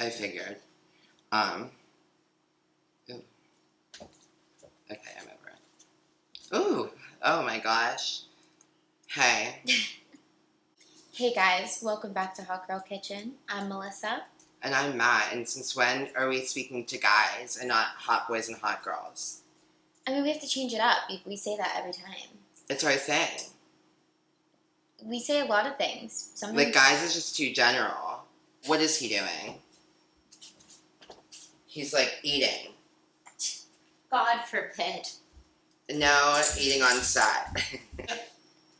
I figured. Ooh. Okay, I'm over it. Ooh. Oh my gosh. Hey. Hey guys, welcome back to Hot Girl Kitchen. I'm Melissa. And I'm Matt, and since when are we speaking to guys and not hot boys and hot girls? I mean, we have to change it up. We say that every time. It's our thing. We say a lot of things. Sometimes, Like, guys is just too general. What is he doing? He's, like, eating. God forbid. No, eating on set.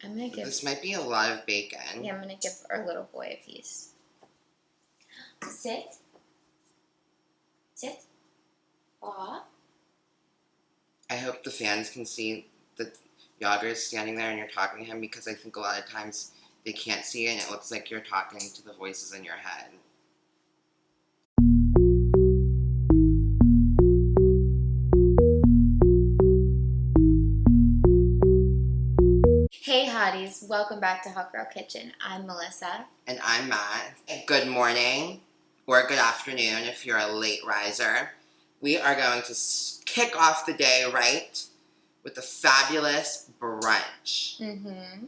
I'm gonna give. This might be a lot of bacon. Yeah, I'm gonna give our little boy a piece. Sit. Sit. Aw. I hope the fans can see that Yager is standing there and you're talking to him, because I think a lot of times they can't see it and it looks like you're talking to the voices in your head. Hey hotties, welcome back to Hot Girl Kitchen. I'm Melissa. And I'm Matt. Good morning, or good afternoon if you're a late riser. We are going to kick off the day right with a fabulous brunch. Mm-hmm.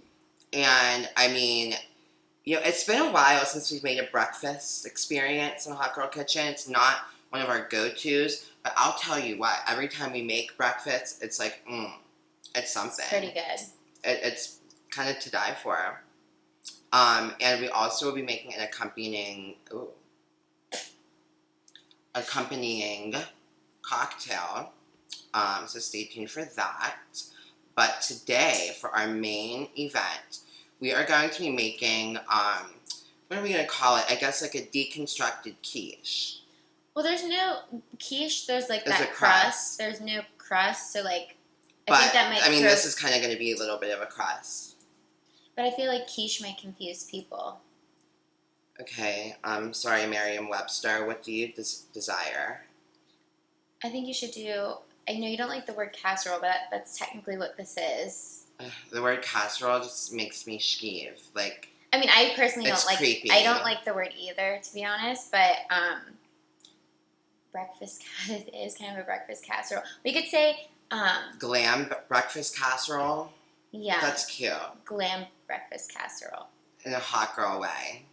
And I mean, you know, it's been a while since we've made a breakfast experience in Hot Girl Kitchen. It's not one of our go-tos, but I'll tell you what, every time we make breakfast, it's like, it's something. It's pretty good. It's kind of to die for. And we also will be making an accompanying cocktail. So stay tuned for that. But today, for our main event, we are going to be making, what are we going to call it? I guess like a deconstructed quiche. Well, there's no quiche. There's like There's that a crust. There's no crust, so like. But, I mean, this is kind of going to be a little bit of a crust. But I feel like quiche might confuse people. Okay, sorry, Merriam-Webster. What do you desire? I think you should do... I know you don't like the word casserole, but that's technically what this is. The word casserole just makes me skeeve. Like, I mean, I personally don't like... creepy. I don't like the word either, to be honest, but breakfast... It is kind of a breakfast casserole. We could say... GLAM breakfast casserole? Yeah. That's cute. GLAM breakfast casserole. In a hot girl way.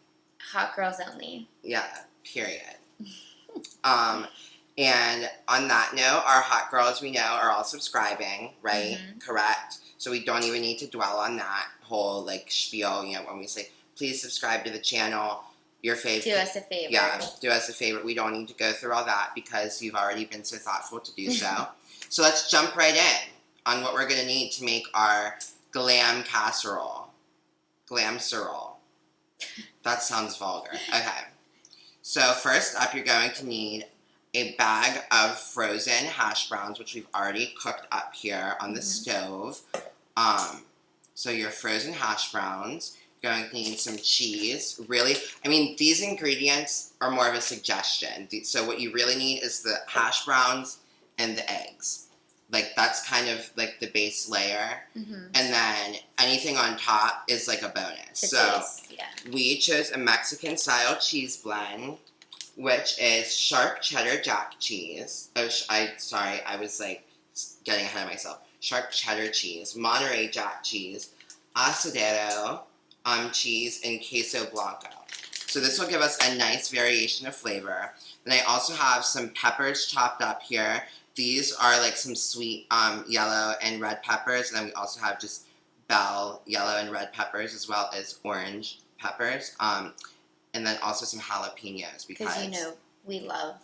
Hot girls only. Yeah, period. And on that note, our hot girls we know are all subscribing, right? Mm-hmm. Correct? So we don't even need to dwell on that whole, like, spiel, you know, when we say, please subscribe to the channel, your favorite. Do us a favor. Yeah, do us a favor. We don't need to go through all that because you've already been so thoughtful to do so. So let's jump right in on what we're going to need to make our GLAM casserole. Glamserole. That sounds vulgar. Okay. So first up, you're going to need a bag of frozen hash browns, which we've already cooked up here on the stove. So your frozen hash browns. You're going to need some cheese. Really, I mean, these ingredients are more of a suggestion. So what you really need is the hash browns and the eggs. Like, that's kind of like the base layer. Mm-hmm. And then anything on top is like a bonus. So we chose a Mexican style cheese blend, which is sharp cheddar jack cheese. Oh, I was like getting ahead of myself. Sharp cheddar cheese, Monterey jack cheese, asadero cheese, and queso blanco. So this will give us a nice variation of flavor. Then I also have some peppers chopped up here. These are like some sweet yellow and red peppers, and then we also have just bell yellow and red peppers, as well as orange peppers, and then also some jalapenos, because you know we love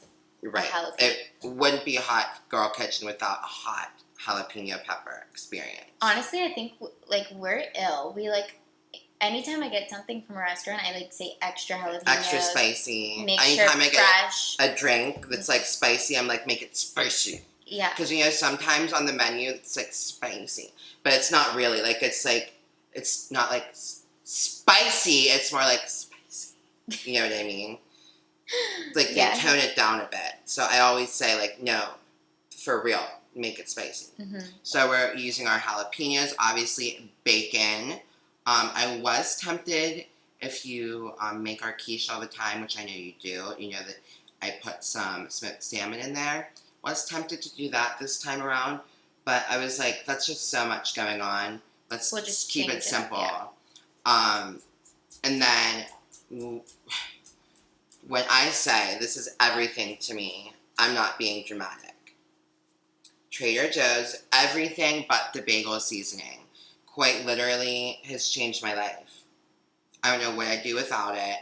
right. Jalapeno. It wouldn't be a hot girl kitchen without a hot jalapeno pepper experience. Honestly, I think like we're ill. We like. Anytime I get something from a restaurant, I like say extra jalapeno. Extra spicy. Anytime I get a drink that's like spicy, I'm like, make it spicy. Yeah. Because, you know, sometimes on the menu it's like spicy. But it's not really. Like, it's not like spicy. It's more like spicy. You know what I mean? Like, they tone it down a bit. So I always say, like, no, for real, make it spicy. Mm-hmm. So we're using our jalapenos, obviously bacon. I was tempted, if you make our quiche all the time, which I know you do, you know that I put some smoked salmon in there. Was tempted to do that this time around, but I was like, that's just so much going on. We'll just keep it simple. Yeah. And then when I say this is everything to me, I'm not being dramatic. Trader Joe's, everything but the bagel seasoning, quite literally has changed my life. I don't know what I'd do without it.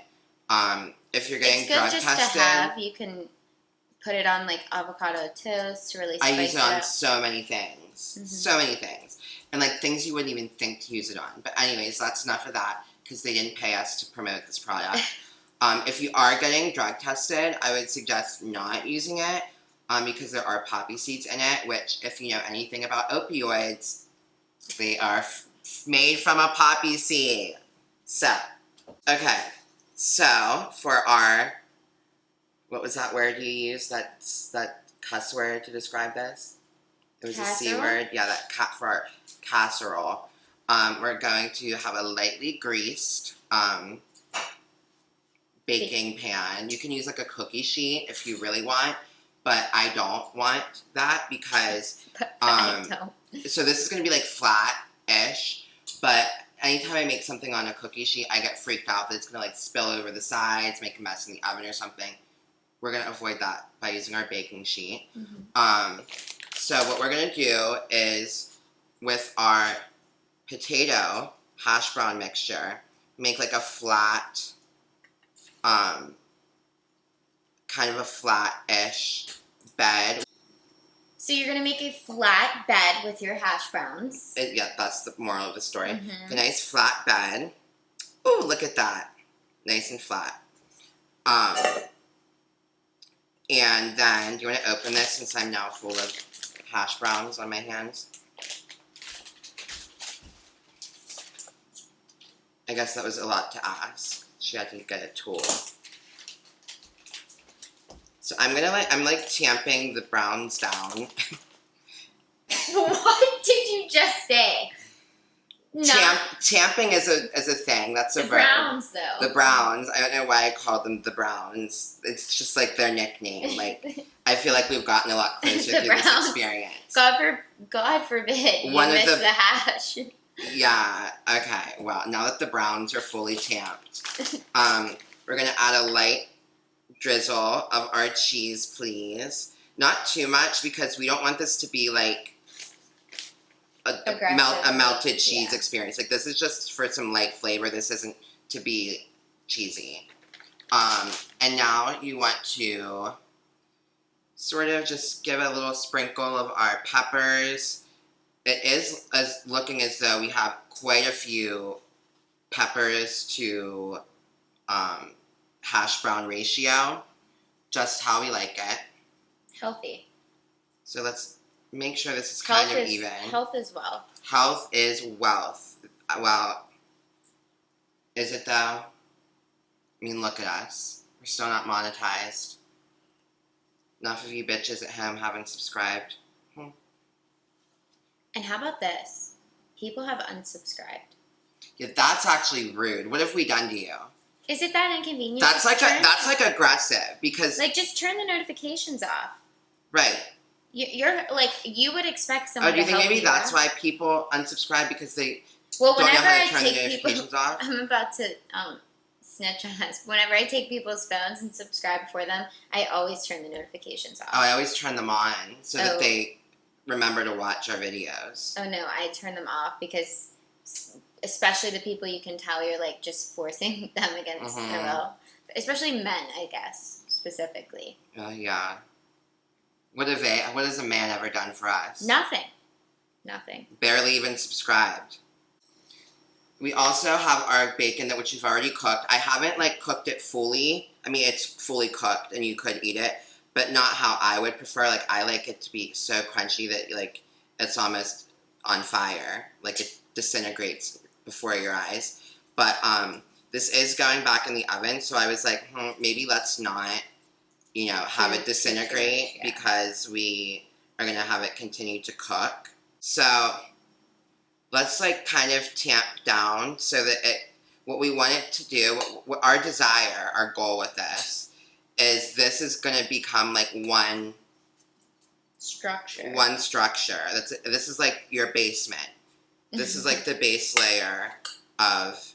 If you're getting drug tested, it's good just to have. You can put it on like avocado toast to really spice it up. I use it on so many things. Mm-hmm. So many things. And like things you wouldn't even think to use it on. But anyways, that's enough of that because they didn't pay us to promote this product. If you are getting drug tested, I would suggest not using it because there are poppy seeds in it, which if you know anything about opioids, they are made from a poppy seed. So, okay. So, for our, what was that word you used? That cuss word to describe this? It was casserole? A C word. Yeah, for our casserole. We're going to have a lightly greased baking pan. You can use like a cookie sheet if you really want, but I don't want that because so this is going to be like flat-ish, but anytime I make something on a cookie sheet, I get freaked out that it's going to like spill over the sides, make a mess in the oven or something. We're going to avoid that by using our baking sheet. Mm-hmm. So what we're going to do is with our potato hash brown mixture, make like a flat, kind of a flat-ish bed. So you're going to make a flat bed with your hash browns. Yeah, that's the moral of the story. Mm-hmm. A nice flat bed. Ooh, look at that. Nice and flat. And then, do you want to open this since I'm now full of hash browns on my hands? I guess that was a lot to ask. She had to get a tool. So I'm tamping the browns down. What did you just say? No. Tamping is a thing. That's a verb. The browns, though. The browns. I don't know why I called them the browns. It's just like their nickname. Like I feel like we've gotten a lot closer through browns. This experience. God forbid you miss the hash. Yeah. Okay. Well, now that the browns are fully tamped, we're gonna add a light drizzle of our cheese, please. Not too much because we don't want this to be like a melted cheese experience. Like this is just for some light flavor. This isn't to be cheesy. And now you want to sort of just give a little sprinkle of our peppers. It is looking as though we have quite a few peppers to hash brown ratio. Just how we like it. Healthy. So let's make sure this is kind of even. Health is wealth. Health is wealth. Well, is it though? I mean, look at us. We're still not monetized. Enough of you bitches at home haven't subscribed. And how about this? People have unsubscribed. Yeah, that's actually rude. What have we done to you? Is it that inconvenient? That's like aggressive because like just turn the notifications off. Right. You're like you would expect someone. Oh, do you to think help maybe you that's out? why people unsubscribe because they don't know whenever how to turn I the take notifications people, off? I'm about to snitch on us. Whenever I take people's phones and subscribe for them, I always turn the notifications off. Oh, I always turn them on so that they remember to watch our videos. Oh no, I turn them off because especially the people you can tell you're like just forcing them against their will. Especially men, I guess, specifically. Yeah. What has a man ever done for us? Nothing. Barely even subscribed. We also have our bacon which you've already cooked. I haven't cooked it fully. I mean, it's fully cooked and you could eat it, but not how I would prefer. Like I like it to be so crunchy that it's almost on fire. Like it disintegrates before your eyes. But this is going back in the oven, so I was like, maybe let's not, have it disintegrate because we are going to have it continue to cook. So let's kind of tamp down so that what we want it to do, what our desire, our goal with this, is this this is going to become like one structure. This is like your basement. This is like the base layer of,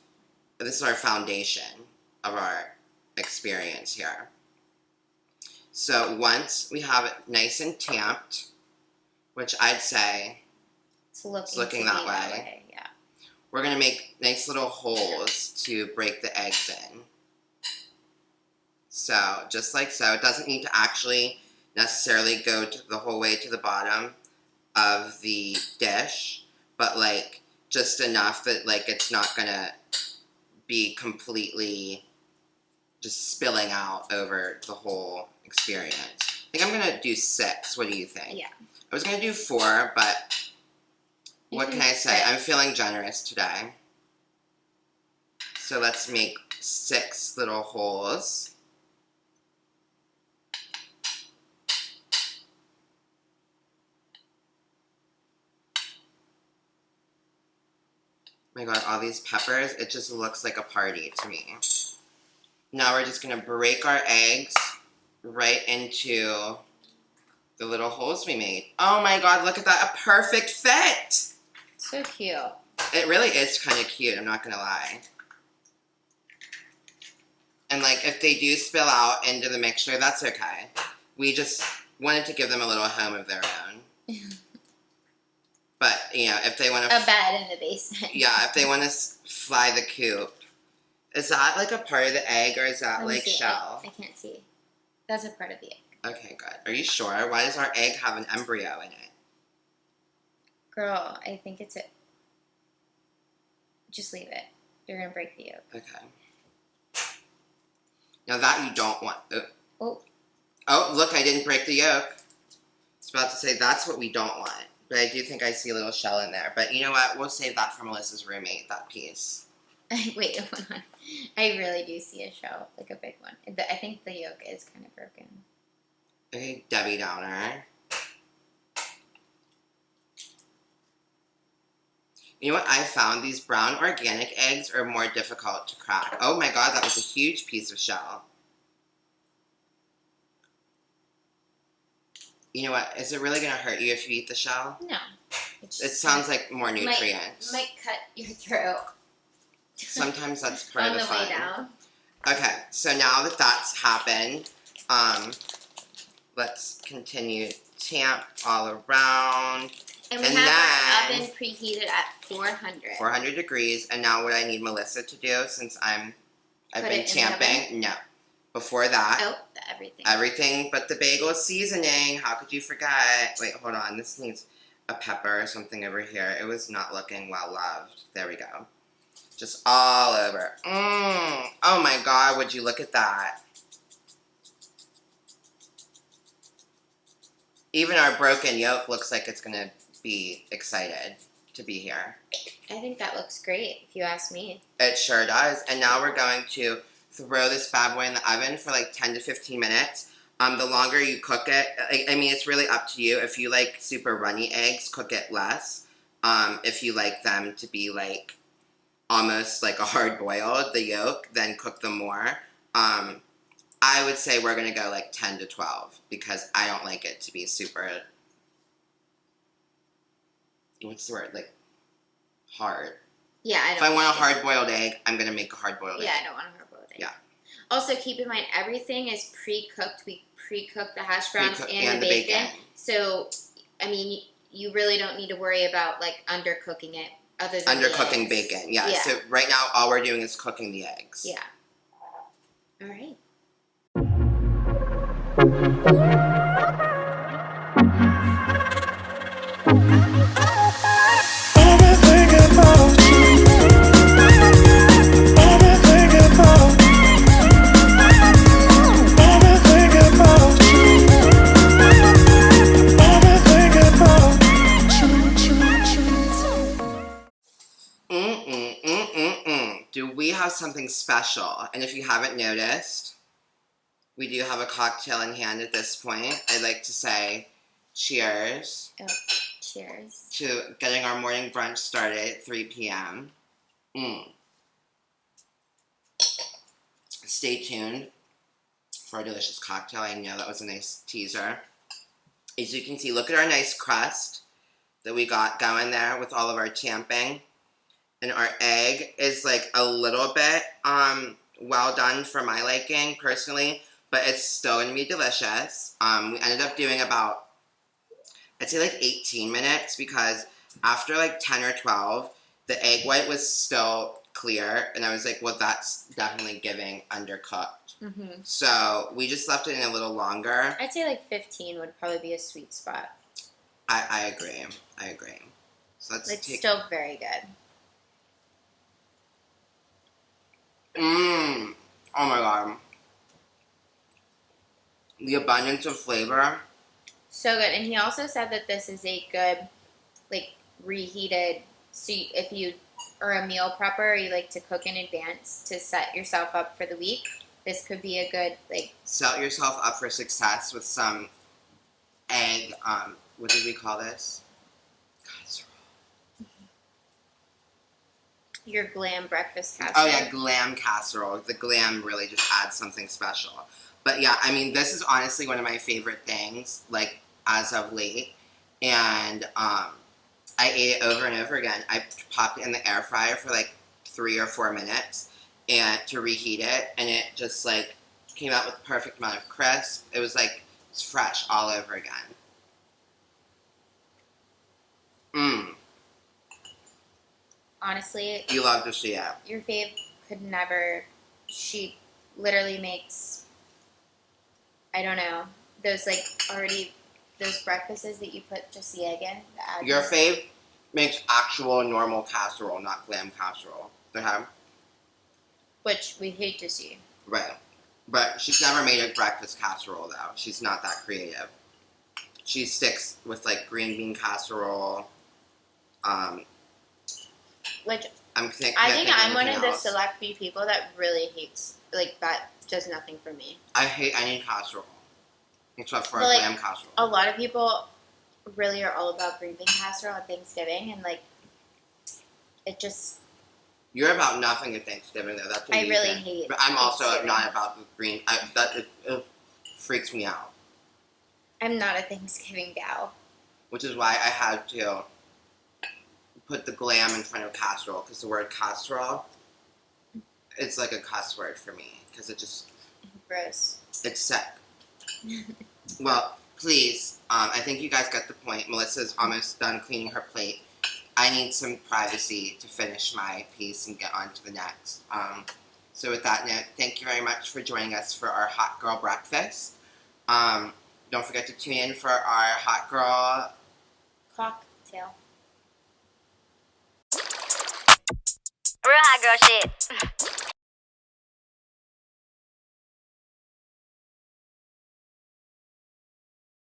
this is our foundation of our experience here. So once we have it nice and tamped, which I'd say it's looking that way. Yeah. We're going to make nice little holes to break the eggs in. So just like so. It doesn't need to actually necessarily go the whole way to the bottom of the dish, but like just enough that like it's not going to be completely just spilling out over the whole experience. I think I'm going to do 6. What do you think? Yeah. I was going to do 4, but what can I say? I'm feeling generous today. So let's make 6 little holes. Oh my god, all these peppers, it just looks like a party to me. Now we're just going to break our eggs right into the little holes we made. Oh my god, look at that, a perfect fit! So cute. It really is kind of cute, I'm not going to lie. And like, if they do spill out into the mixture, that's okay. We just wanted to give them a little home of their own. But, you know, if they want to... A bed in the basement. Yeah, if they want to fly the coop. Is that like a part of the egg, or is that like shell? I can't see. That's a part of the egg. Okay, good. Are you sure? Why does our egg have an embryo in it? Girl, I think it's it. Just leave it. You're going to break the yolk. Okay. Now that you don't want... Oh. Oh, look, I didn't break the yolk. I was about to say that's what we don't want. But I do think I see a little shell in there. But you know what? We'll save that for Melissa's roommate, that piece. Wait, hold on. I really do see a shell, like a big one. I think the yolk is kind of broken. Okay, Debbie Downer. You know what I found? These brown organic eggs are more difficult to crack. Oh my god, that was a huge piece of shell. You know what? Is it really going to hurt you if you eat the shell? No. It sounds like more nutrients. Might cut your throat. Sometimes that's part of the fun. On the way down. Okay, so now that that's happened, let's continue to tamp all around. And we have our oven preheated at 400. 400 degrees, and now what I need Melissa to do, since I've been tamping, no. Before that, everything. Everything but the bagel seasoning. How could you forget? Wait, hold on. This needs a pepper or something over here. It was not looking well loved. There we go. Just all over. Oh my god, would you look at that? Even our broken yolk looks like it's going to be excited to be here. I think that looks great, if you ask me. It sure does. And now we're going to throw this bad boy in the oven for like 10 to 15 minutes. The longer you cook it, I mean, it's really up to you. If you like super runny eggs, cook it less. If you like them to be like almost like a hard boiled, the yolk, then cook them more. I would say we're going to go like 10 to 12 because I don't like it to be super, what's the word, like hard. Yeah, I don't. If I want a hard boiled egg, I'm going to make a hard boiled egg. Yeah, I don't want a hard boiled egg. Yeah. Also, keep in mind, everything is pre-cooked. We pre-cook the hash browns and the bacon. So, I mean, you really don't need to worry about, like, undercooking it other than undercooking bacon, yeah. So, right now, all we're doing is cooking the eggs. Yeah. All right. Do we have something special? And if you haven't noticed, we do have a cocktail in hand at this point. I'd like to say cheers. Oh, cheers. To getting our morning brunch started at 3 p.m. Stay tuned for a delicious cocktail. I know that was a nice teaser. As you can see, look at our nice crust that we got going there with all of our champing. And our egg is like a little bit well done for my liking personally, but it's still gonna be delicious. We ended up doing about, I'd say like 18 minutes, because after like 10 or 12, the egg white was still clear, and I was like, well, that's definitely giving undercooked. Mm-hmm. So we just left it in a little longer. I'd say like 15 would probably be a sweet spot. I agree. So let's it's take... still very good. Oh my god. The abundance of flavor. So good. And he also said that this is a good, like, reheated, so if you are a meal prepper or you like to cook in advance to set yourself up for the week, this could be a good, like... Set yourself up for success with some egg, what did we call this? Casserole. Your GLAM breakfast casserole. Oh yeah, GLAM casserole. The GLAM really just adds something special. But yeah, I mean, this is honestly one of my favorite things, like, as of late. And I ate it over and over again. I popped it in the air fryer for like 3 or 4 minutes and to reheat it, and it just like came out with the perfect amount of crisp. It was like it's fresh all over again. Honestly, you love to see it. Your fave could never. She literally makes, I don't know, those like already, those breakfasts that you put just the egg in. Your fave makes actual normal casserole, not GLAM casserole. Which we hate to see. Right. But she's never made a breakfast casserole, though. She's not that creative. She sticks with, like, green bean casserole. Which I think I'm one of the select few people that really hates, like, that does nothing for me. I hate any casserole. Except for a GLAM casserole. A lot of people really are all about green bean casserole at Thanksgiving, and, like, it just... You're about nothing at Thanksgiving, though. That's what I really hate. But I'm also not about the green. It freaks me out. I'm not a Thanksgiving gal. Which is why I had to put the GLAM in front of casserole, because the word casserole, it's like a cuss word for me, because it just... Gross. It's sick. Well, please, I think you guys get the point. Melissa's almost done cleaning her plate. I need some privacy to finish my piece and get on to the next. So with that note, thank you very much for joining us for our Hot Girl Breakfast. Don't forget to tune in for our Hot Girl... Cocktail. Real hot girl shit.